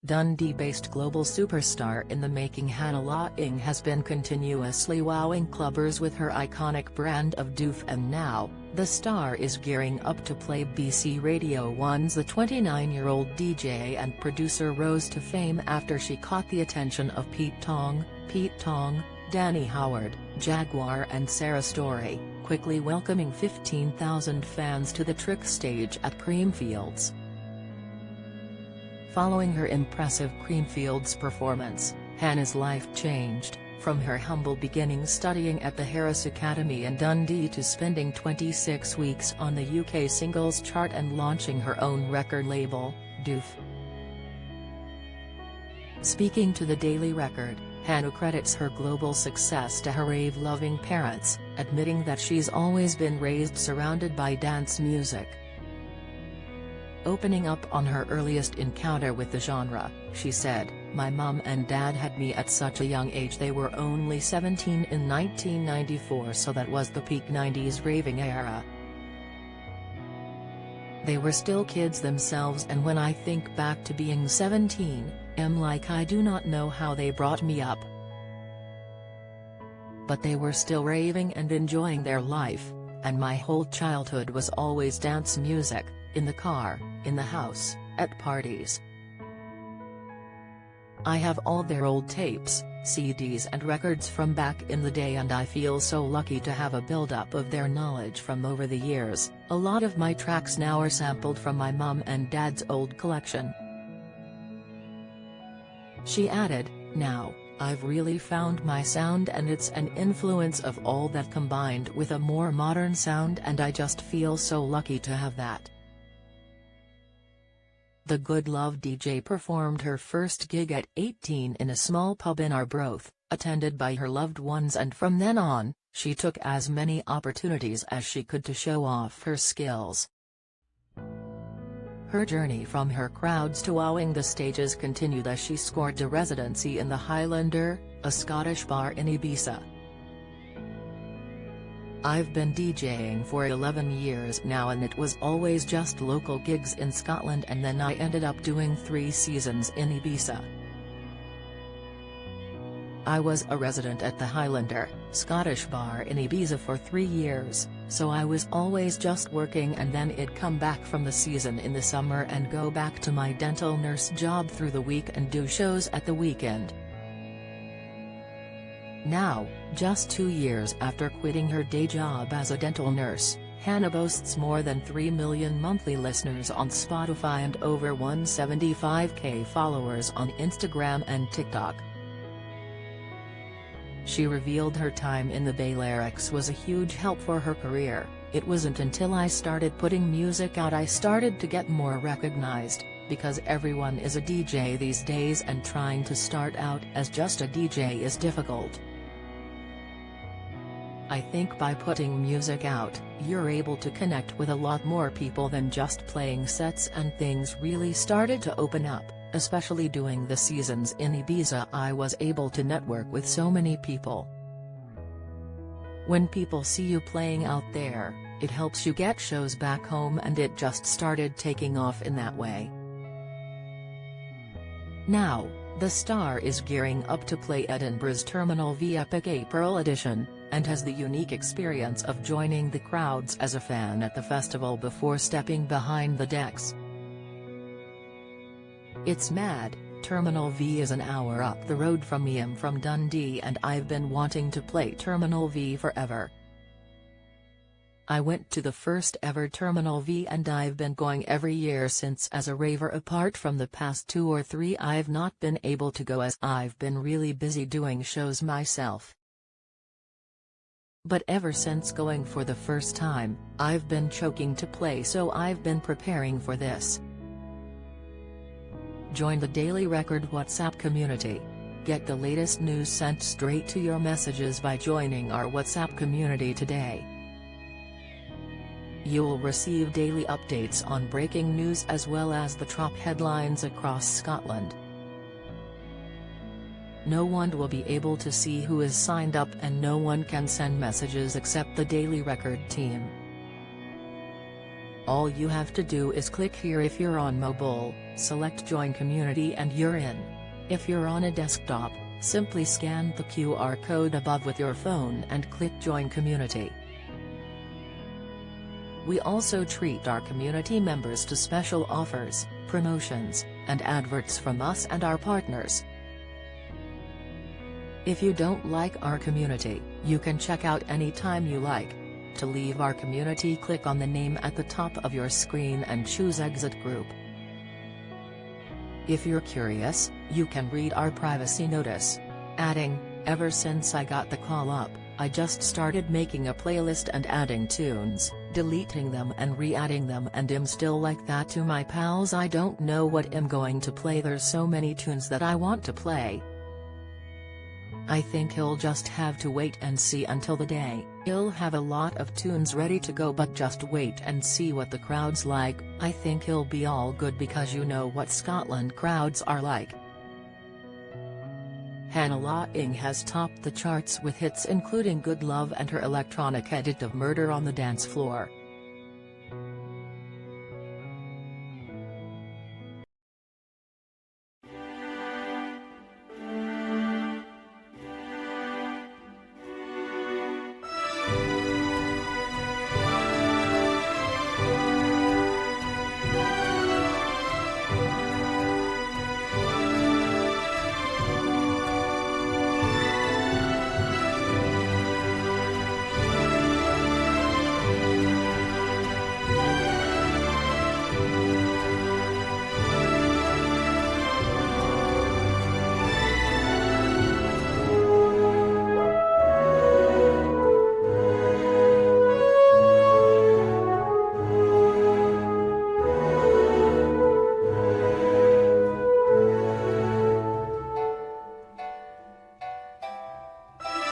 Dundee-based global superstar in the making Hannah Laing has been continuously wowing clubbers with her iconic brand of doof, and now, the star is gearing up to play BBC Radio 1's. The 29-year-old DJ and producer rose to fame after she caught the attention of Pete Tong, Danny Howard, Jaguar and Sarah Story, quickly welcoming 15,000 fans to the trick stage at Creamfields. Following her impressive Creamfields performance, Hannah's life changed, from her humble beginnings studying at the Harris Academy in Dundee to spending 26 weeks on the UK singles chart and launching her own record label, Doof. Speaking to the Daily Record, Hannah credits her global success to her rave-loving parents, admitting that she's always been raised surrounded by dance music. Opening up on her earliest encounter with the genre, she said, "My mum and dad had me at such a young age. They were only 17 in 1994, so that was the peak 90s raving era. They were still kids themselves, and when I think back to being 17, I'm like, I do not know how they brought me up. But they were still raving and enjoying their life, and my whole childhood was always dance music, in the car, in the house, at parties. I have all their old tapes, CDs and records from back in the day, and I feel so lucky to have a build-up of their knowledge from over the years. A lot of my tracks now are sampled from my mum and dad's old collection." She added, "Now, I've really found my sound, and it's an influence of all that combined with a more modern sound, and I just feel so lucky to have that." The Good Love DJ performed her first gig at 18 in a small pub in Arbroath, attended by her loved ones, and from then on, she took as many opportunities as she could to show off her skills. Her journey from her crowds to wowing the stages continued as she scored a residency in the Highlander, a Scottish bar in Ibiza. "I've been DJing for 11 years now, and it was always just local gigs in Scotland, and then I ended up doing 3 seasons in Ibiza. I was a resident at the Highlander, Scottish bar in Ibiza for 3 years, so I was always just working, and then I'd come back from the season in the summer and go back to my dental nurse job through the week and do shows at the weekend." Now, just 2 years after quitting her day job as a dental nurse, Hannah boasts more than 3 million monthly listeners on Spotify and over 175k followers on Instagram and TikTok. She revealed her time in the Balearics was a huge help for her career. "It wasn't until I started putting music out I started to get more recognized, because everyone is a DJ these days, and trying to start out as just a DJ is difficult. I think by putting music out, you're able to connect with a lot more people than just playing sets, and things really started to open up, especially doing the seasons in Ibiza. I was able to network with so many people. When people see you playing out there, it helps you get shows back home, and it just started taking off in that way." Now, the star is gearing up to play Edinburgh's Terminal V Epic April edition, and has the unique experience of joining the crowds as a fan at the festival before stepping behind the decks. "It's mad. Terminal V is an hour up the road from me. I'm from Dundee, and I've been wanting to play Terminal V forever. I went to the first ever Terminal V, and I've been going every year since. As a raver, apart from the past 2 or 3, I've not been able to go as I've been really busy doing shows myself. But ever since going for the first time, I've been choking to play, so I've been preparing for this." Join the Daily Record WhatsApp community. Get the latest news sent straight to your messages by joining our WhatsApp community today. You'll receive daily updates on breaking news as well as the top headlines across Scotland. No one will be able to see who is signed up, and no one can send messages except the Daily Record team. All you have to do is click here. If you're on mobile, select Join Community and you're in. If you're on a desktop, simply scan the QR code above with your phone and click Join Community. We also treat our community members to special offers, promotions, and adverts from us and our partners. If you don't like our community, you can check out anytime you like. To leave our community, click on the name at the top of your screen and choose Exit Group. If you're curious, you can read our privacy notice. Adding, ever since I got the call up, I just started making a playlist and adding tunes, deleting them and re-adding them, and I'm still like that to my pals. I don't know what I'm going to play, there's so many tunes that I want to play. I think he'll just have to wait and see until the day. He'll have a lot of tunes ready to go, but just wait and see what the crowd's like. I think he'll be all good because you know what Scotland crowds are like. Hannah Laing has topped the charts with hits including Good Love and her electronic edit of Murder on the Dance Floor.